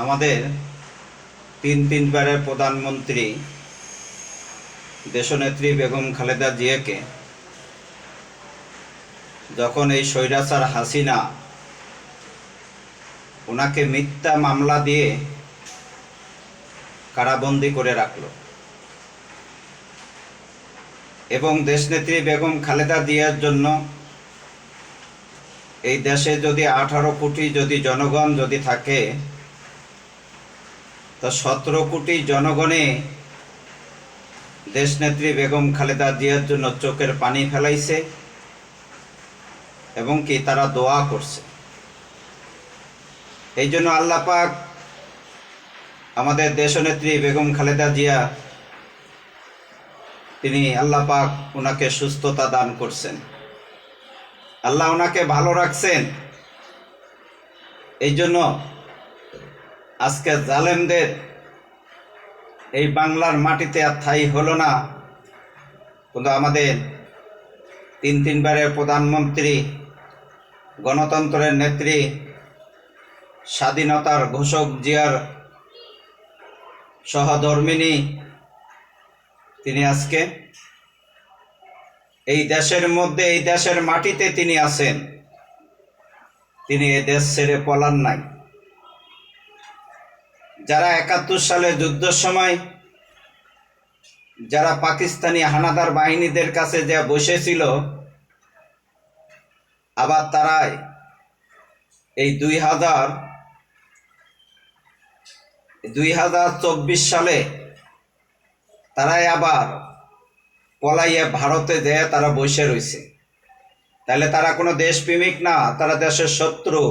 আমাদের তিনবারের প্রধানমন্ত্রী দেশনেত্রী বেগম খালেদা জিয়াকে যখন এই স্বৈরাচার হাসিনা ওনাকে মিথ্যা মামলা দিয়ে কারাবন্দী করে রাখল এবং দেশনেত্রী বেগম খালেদা জিয়ার জন্য এই দেশে যদি 18 কোটি যদি জনগণ যদি থাকে, তো 17 কোটি জনগণে দেশনেত্রী বেগম খালেদা জিয়ার জন্য চোখের পানি ফেলাইছে এবং কি তারা দোয়া করছে। এই জন্য আল্লাহ পাক আমাদের দেশনেত্রী বেগম খালেদা জিয়া তিনি আল্লাহ পাক ওনাকে সুস্থতা দান করছেন, আল্লাহ ওনাকে ভালো রাখছেন। এই জন্য আজকে জালেমদের এই বাংলার মাটিতে আর ঠাঁই হলো না, কিন্তু আমাদের তিনবারের প্রধানমন্ত্রী, গণতন্ত্রের নেত্রী, স্বাধীনতার ঘোষক জিয়ার সহধর্মিণী তিনি আজকে এই দেশের মধ্যে, এই দেশের মাটিতে তিনি আছেন। তিনি এই দেশ ছেড়ে পলান নাই। যারা 71 সালে যুদ্ধের সময় যারা পাকিস্তানি হানাদার বাহিনীদের কাছে যা বসেছিল, আবার তারাই এই 2024 সালে তারাই আবার পলাইয়া ভারতে যেয়ে তারা বসে রয়েছে। তাহলে তারা কোনো দেশপ্রেমিক না, তারা দেশের শত্রু।